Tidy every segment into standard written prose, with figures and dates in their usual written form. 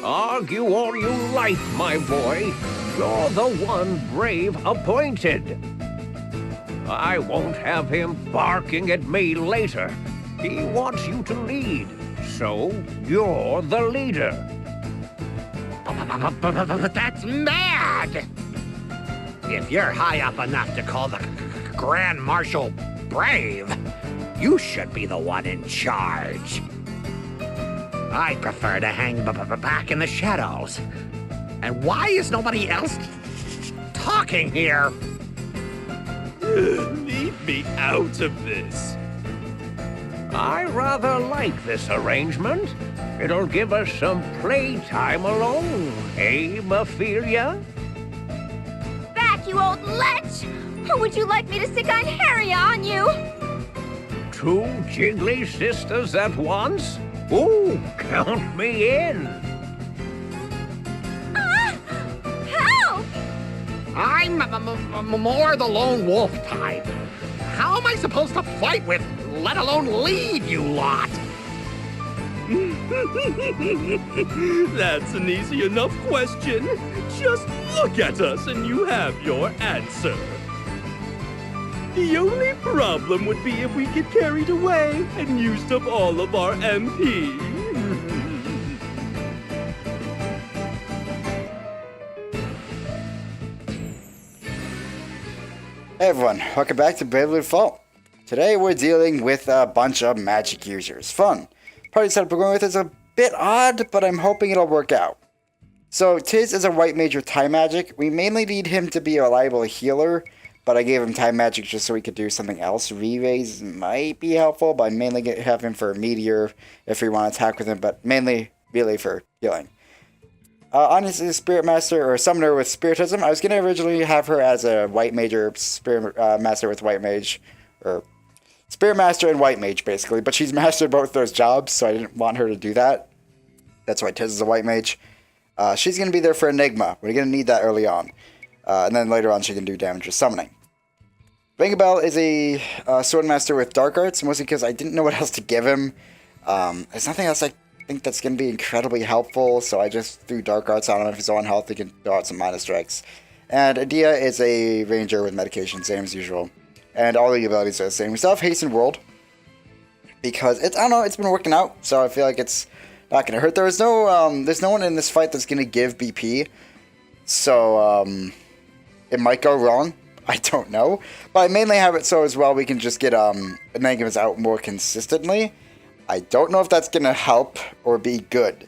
Argue all you like, my boy. You're the one brave appointed. I won't have him barking at me later. He wants you to lead, so you're the leader. But that's mad! If you're high up enough to call the Grand Marshal brave, you should be the one in charge. I prefer to hang back in the shadows. And why is nobody else talking here? Leave me out of this. I rather like this arrangement. It'll give us some playtime alone, eh, Ophelia? Back, you old lech! Or would you like me to stick on Harry on you? Two jiggly sisters at once? Ooh, count me in. Help! I'm more the lone wolf type. How am I supposed to fight with, let alone lead, you lot? That's an easy enough question. Just look at us and you have your answer. The only problem would be if we get carried away and used up all of our MP. Hey everyone, welcome back to Bravely Default. Today we're dealing with a bunch of magic users. Fun. Party setup we're going with is a bit odd, but I'm hoping it'll work out. So Tiz is a white mage with time magic. We mainly need him to be a reliable healer, but I gave him time magic just so he could do something else. Re-raise might be helpful, but I mainly have him for a meteor if we want to attack with him, but mainly really for healing. Honestly, a Spirit Master or a Summoner with Spiritism. I was going to originally have her as a White Mage or Spirit Master with White Mage. Or Spirit Master and White Mage, basically. But she's mastered both those jobs, so I didn't want her to do that. That's why Tiz is a White Mage. She's going to be there for Enigma. We're going to need that early on. And then later on, she can do damage with Summoning. Vangabell is a Sword Master with Dark Arts, mostly because I didn't know what else to give him. There's nothing else I think that's going to be incredibly helpful, so I just threw Dark Arts on him. If he's on health, he can throw out some minus strikes. And Adia is a Ranger with Medication, same as usual. And all the abilities are the same. We still have Hasten World, because I don't know, it's been working out, so I feel like it's not going to hurt. There's no one in this fight that's going to give BP, so it might go wrong. I don't know. But I mainly have it so as well we can just get negatives out more consistently. I don't know if that's going to help or be good,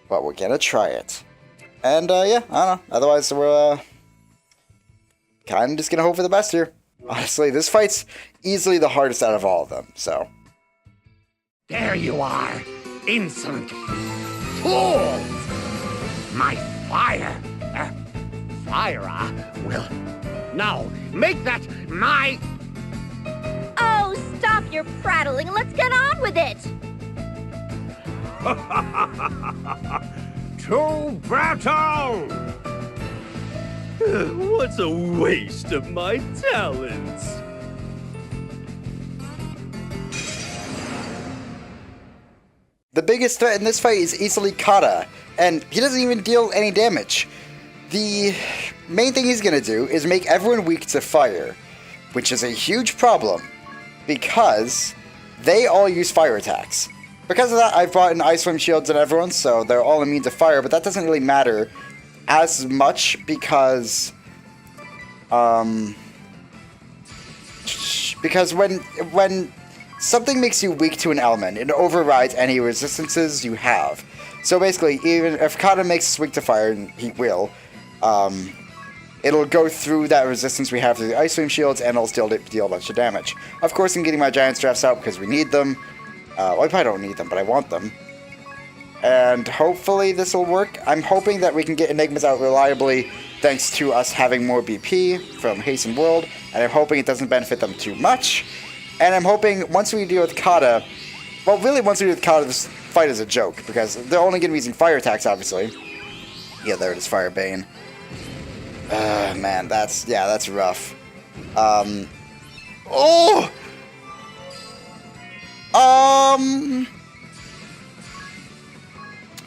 but we're going to try it. And, yeah, I don't know. Otherwise, we're kind of just going to hope for the best here. Honestly, this fight's easily the hardest out of all of them, so. There you are, insolent fools! My fire, will... No, make that my... Oh, stop your prattling and let's get on with it! To battle! What's a waste of my talents? The biggest threat in this fight is easily Kata, and he doesn't even deal any damage. The main thing he's going to do is make everyone weak to fire, which is a huge problem, because they all use fire attacks. Because of that, I've brought in Ice Flame Shields on everyone, so they're all immune to fire, but that doesn't really matter as much because when something makes you weak to an element, it overrides any resistances you have. So basically, even if Kata makes us weak to fire, and he will, it'll go through that resistance we have to the Ice Flame Shields, and it'll still deal a bunch of damage. Of course, I'm getting my Giant Straps out because we need them. Well, I probably don't need them, but I want them. And hopefully this will work. I'm hoping that we can get Enigmas out reliably thanks to us having more BP from Hasten World, and I'm hoping it doesn't benefit them too much. And I'm hoping once we deal with Kata, well, really once we deal with Kata, this fight is a joke, because they're only going to be using fire attacks, obviously. Yeah, there it is, Fire Bane. Man, that's rough.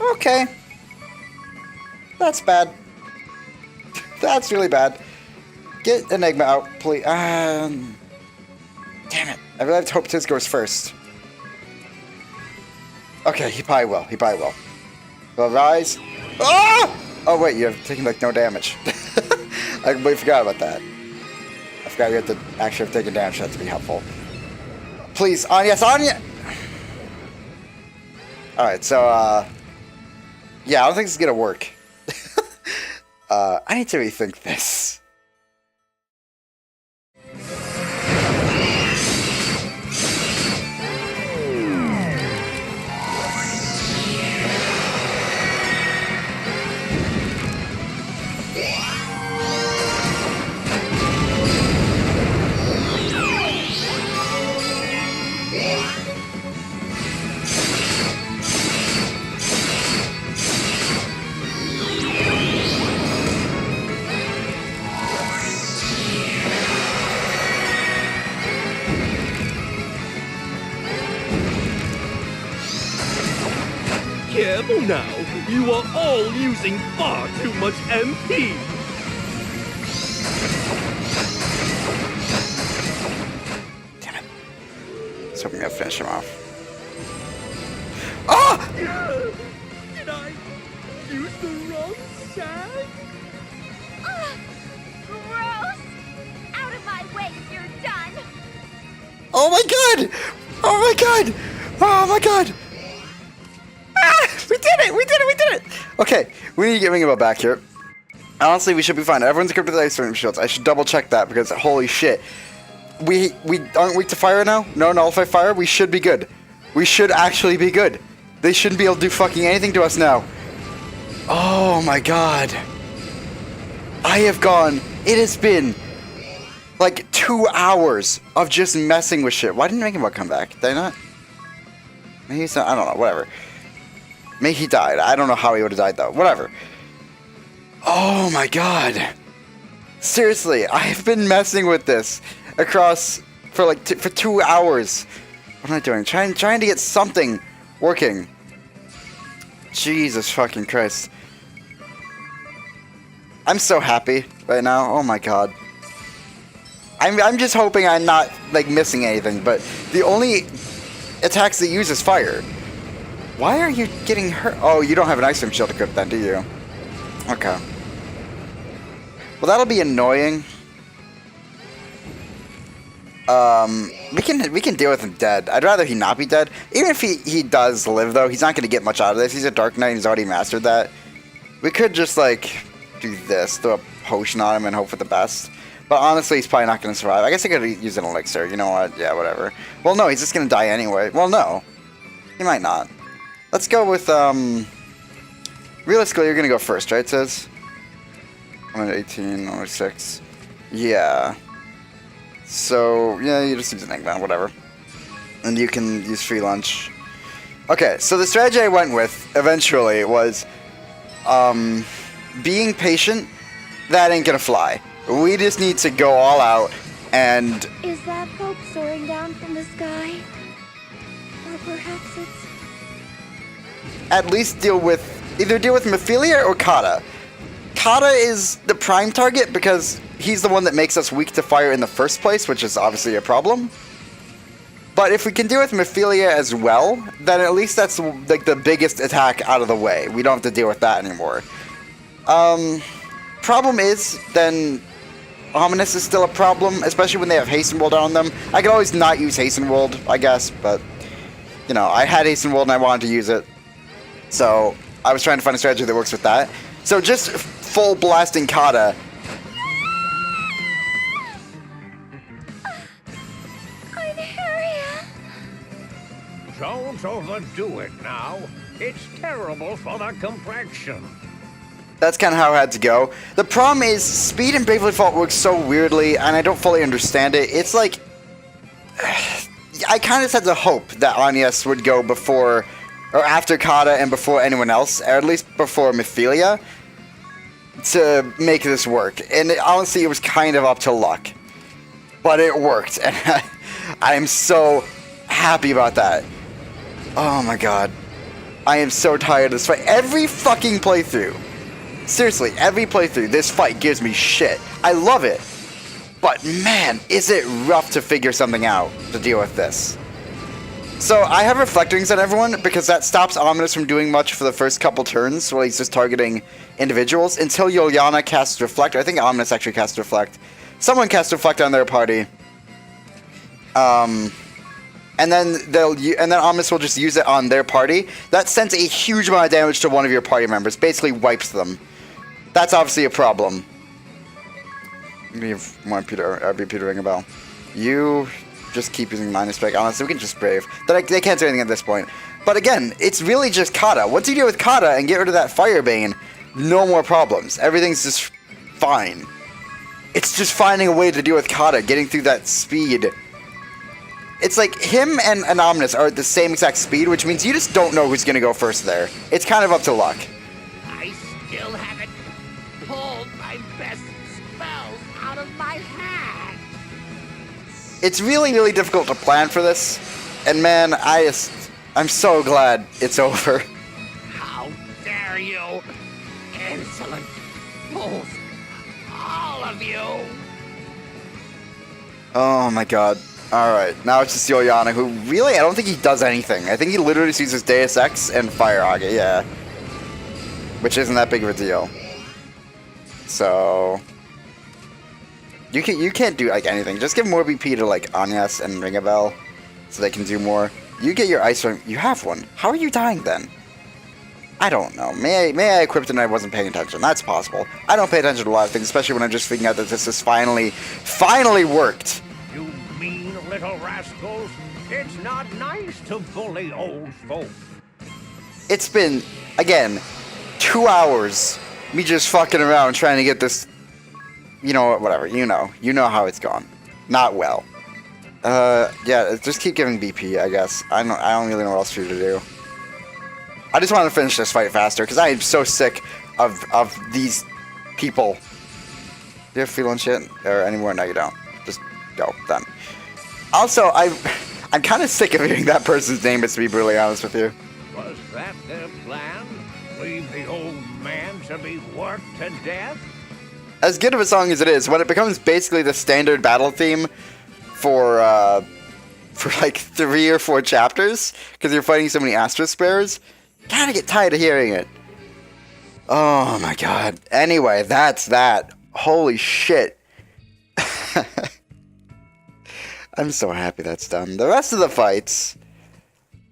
Okay. That's bad. That's really bad. Get Enigma out, please. Damn it. I really hope Tiz goes first. Okay, he probably will. He probably will. Will rise. Oh! Oh, wait, you're taking, like, no damage. I completely forgot about that. I forgot you have to actually have taken damage. That to be helpful. Please, Anya, yes, Anya! Alright, so, yeah, I don't think this is gonna work. I need to rethink this. Careful now. You are all using far too much MP. Damn it. I was hoping I'd finish him off. Oh! Did I use the wrong side? Ugh, gross! Out of my way, you're done! Oh my god! Oh my god! Oh my god! Ah! We did it! We did it! We did it! Okay, we need to get Ringabell back here. Honestly, we should be fine. Everyone's equipped with ice stream shields. I should double check that because holy shit. We aren't weak to fire now? No, nullify fire? We should be good. We should actually be good. They shouldn't be able to do fucking anything to us now. Oh my god. I have gone. It has been like 2 hours of just messing with shit. Why didn't Ringabell come back? Did I not? Maybe he's not. I don't know. Whatever. Maybe he died. I don't know how he would have died though. Whatever. Oh my god. Seriously, I've been messing with this across for like for 2 hours. What am I doing? Trying to get something working. Jesus fucking Christ. I'm so happy right now. Oh my god. I'm just hoping I'm not like missing anything, but the only attacks that use is fire. Why are you getting hurt? Oh, you don't have an ice cream shield equipped then, do you? Okay. Well, that'll be annoying. We can deal with him dead. I'd rather he not be dead. Even if he does live, though, he's not going to get much out of this. He's a Dark Knight. He's already mastered that. We could just, like, do this. Throw a potion on him and hope for the best. But honestly, he's probably not going to survive. I guess I could use an elixir. You know what? Yeah, whatever. Well, no, he's just going to die anyway. Well, no. He might not. Let's go with, realistically, you're going to go first, right, Sis? I'm at 18, I'm at 6. Yeah. So, yeah, you just use an Enigma, whatever. And you can use free lunch. Okay, so the strategy I went with, eventually, was, being patient. That ain't gonna fly. We just need to go all out, and... Is that hope soaring down from the sky? Or perhaps it's... At least either deal with Mephilia or Kata. Kata is the prime target because he's the one that makes us weak to fire in the first place, which is obviously a problem. But if we can deal with Mephilia as well, then at least that's like the biggest attack out of the way. We don't have to deal with that anymore. Problem is, then Ominous is still a problem, especially when they have Hasten World on them. I could always not use Hasten World, I guess, but you know, I had Hasten World and I wanted to use it. So I was trying to find a strategy that works with that. So just full blasting Kata. I'm Harriet. Don't overdo it now. It's terrible for the complexion. That's kind of how I had to go. The problem is, speed in Bravely Default works so weirdly, and I don't fully understand it. It's like... I kind of had to hope that Agnes would go before... or after Kata and before anyone else, or at least before Mephilia, to make this work. And honestly, it was kind of up to luck. But it worked, and I am so happy about that. Oh my god. I am so tired of this fight. Every fucking playthrough, Seriously, every playthrough, this fight gives me shit. I love it. But man, is it rough to figure something out to deal with this. So I have Reflectings on everyone because that stops Ominous from doing much for the first couple turns while he's just targeting individuals until Yoliana casts Reflect. I think Ominous actually casts Reflect. Someone casts Reflect on their party. And then Ominous will just use it on their party. That sends a huge amount of damage to one of your party members. Basically wipes them. That's obviously a problem. I'm gonna give one Peter ring a bell. You just keep using minus spec. Honestly, we can just Brave. They can't do anything at this point. But again, it's really just Kata. Once you deal with Kata and get rid of that Firebane, no more problems. Everything's just fine. It's just finding a way to deal with Kata, getting through that speed. It's like him and Ominous are at the same exact speed, which means you just don't know who's going to go first there. It's kind of up to luck. I still haven't pulled my best spells out of my hat. It's really, really difficult to plan for this. And man, I'm so glad it's over. How dare you? Insolent fools. All of you. Oh my god. Alright, now it's just Yoliana, who really, I don't think he does anything. I think he literally just uses Deus Ex and Fire Hog, yeah. Which isn't that big of a deal. So... You can't do, like, anything. Just give more BP to, like, Agnes and Ring a Bell, so they can do more. You get your Ice Ring. You have one. How are you dying, then? I don't know. May I equipped it and I wasn't paying attention. That's possible. I don't pay attention to a lot of things, especially when I'm just figuring out that this has finally worked. You mean little rascals. It's not nice to bully old folk. It's been, again, 2 hours me just fucking around trying to get this. You know, whatever. You know how it's gone. Not well. Yeah, just keep giving BP, I guess. I don't really know what else for you to do. I just want to finish this fight faster, because I am so sick of these people. Do you have feeling shit? Or anymore? No, you don't. Just go. Done. Also, I'm kind of sick of hearing that person's name, to be brutally honest with you. Was that their plan? Leave the old man to be worked to death? As good of a song as it is, when it becomes basically the standard battle theme for like 3 or 4 chapters, because you're fighting so many Astra Spares, you kind of get tired of hearing it. Oh my god. Anyway, that's that. Holy shit. I'm so happy that's done. The rest of the fights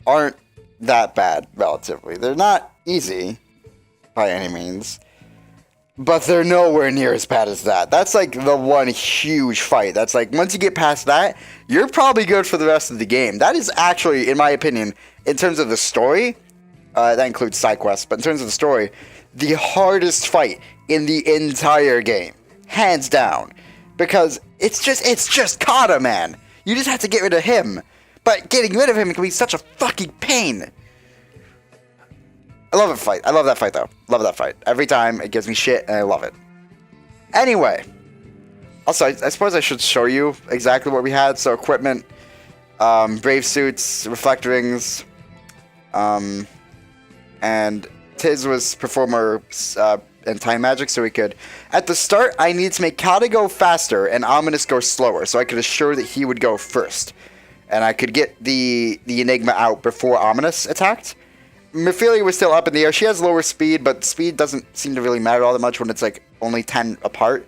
aren't that bad, relatively. They're not easy, by any means. But they're nowhere near as bad as that. That's like the one huge fight. That's like, once you get past that, you're probably good for the rest of the game. That is actually, in my opinion, in terms of the story, that includes side quests, but in terms of the story, the hardest fight in the entire game. Hands down. Because it's just Kata, man. You just have to get rid of him. But getting rid of him can be such a fucking pain. I love that fight. I love that fight, though. Love that fight. Every time, it gives me shit, and I love it. Anyway. Also, I suppose I should show you exactly what we had. So, equipment, brave suits, reflect rings, and Tiz was performer and time magic, so we could... At the start, I needed to make Kata go faster and Ominous go slower, so I could assure that he would go first. And I could get the Enigma out before Ominous attacked. Mephilia was still up in the air. She has lower speed, but speed doesn't seem to really matter all that much when it's like only 10 apart.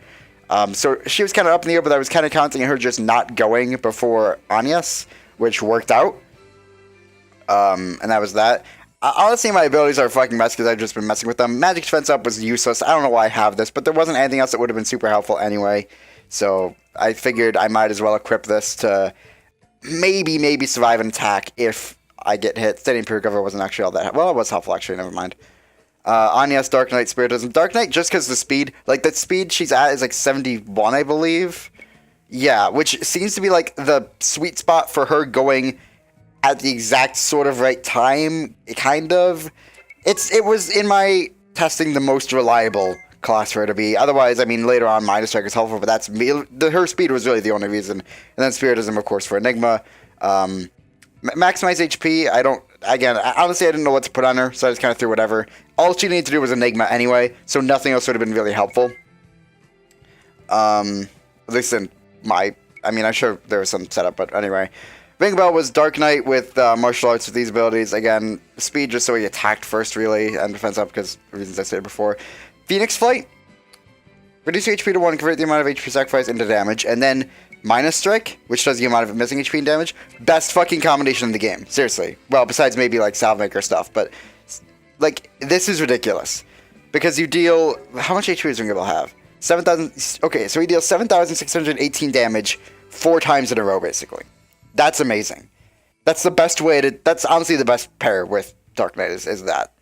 So she was kind of up in the air, but I was kind of counting on her just not going before Agnes, which worked out. And that was that. Honestly, my abilities are fucking mess because I've just been messing with them. Magic Defense Up was useless. I don't know why I have this, but there wasn't anything else that would have been super helpful anyway. So I figured I might as well equip this to maybe survive an attack if I get hit. Steady Imperial Cover wasn't actually all that... Well, it was helpful, actually. Never mind. Agnes, Dark Knight, Spiritism. Dark Knight, just because the speed... Like, the speed she's at is, like, 71, I believe. Yeah, which seems to be, like, the sweet spot for her going at the exact sort of right time, kind of. It was, in my testing, the most reliable class for her to be. Otherwise, I mean, later on, Minus Strike is helpful, but that's... her speed was really the only reason. And then Spiritism, of course, for Enigma. Maximize HP, again, honestly, I didn't know what to put on her, so I just kind of threw whatever. All she needed to do was Enigma anyway, so nothing else would have been really helpful. At least in my... I mean, I'm sure there was some setup, but anyway. Bell was Dark Knight with martial arts with these abilities. Again, speed just so he attacked first, really, and defense up because reasons I stated before. Phoenix Flight. Reduce HP to 1, convert the amount of HP sacrifice into damage, and then minus strike, which does the amount of missing HP and damage. Best fucking combination in the game, seriously. Well, besides maybe like Salvemaker stuff, but like this is ridiculous because you deal how much HP does Bell have? 7,000. Okay, so he deals 7,618 damage 4 times in a row, basically. That's amazing. That's the best way to. That's honestly the best pair with Dark Knight is that.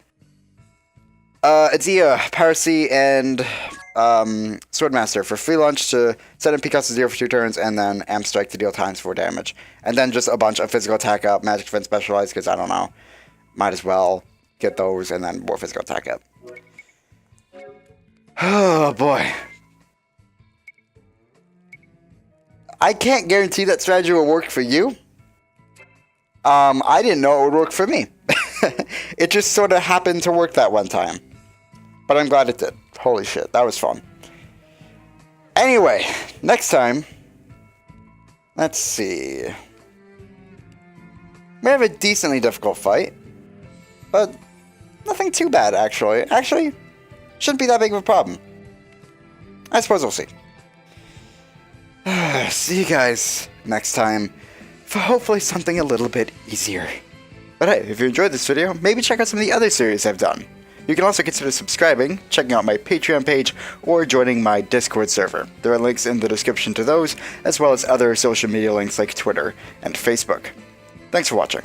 Azia, Paracy, and Swordmaster for free launch to set in Picas to 0 for 2 turns, and then Amp Strike to deal times 4 damage. And then just a bunch of physical attack up, magic defense specialized, because I don't know. Might as well get those, and then more physical attack up. Oh boy. I can't guarantee that strategy will work for you. I didn't know it would work for me. It just sort of happened to work that one time. But I'm glad it did. Holy shit, that was fun. Anyway, next time, let's see. We have a decently difficult fight, but nothing too bad, actually. Actually, shouldn't be that big of a problem. I suppose we'll see. See you guys next time for hopefully something a little bit easier. But hey, if you enjoyed this video, maybe check out some of the other series I've done. You can also consider subscribing, checking out my Patreon page, or joining my Discord server. There are links in the description to those, as well as other social media links like Twitter and Facebook. Thanks for watching.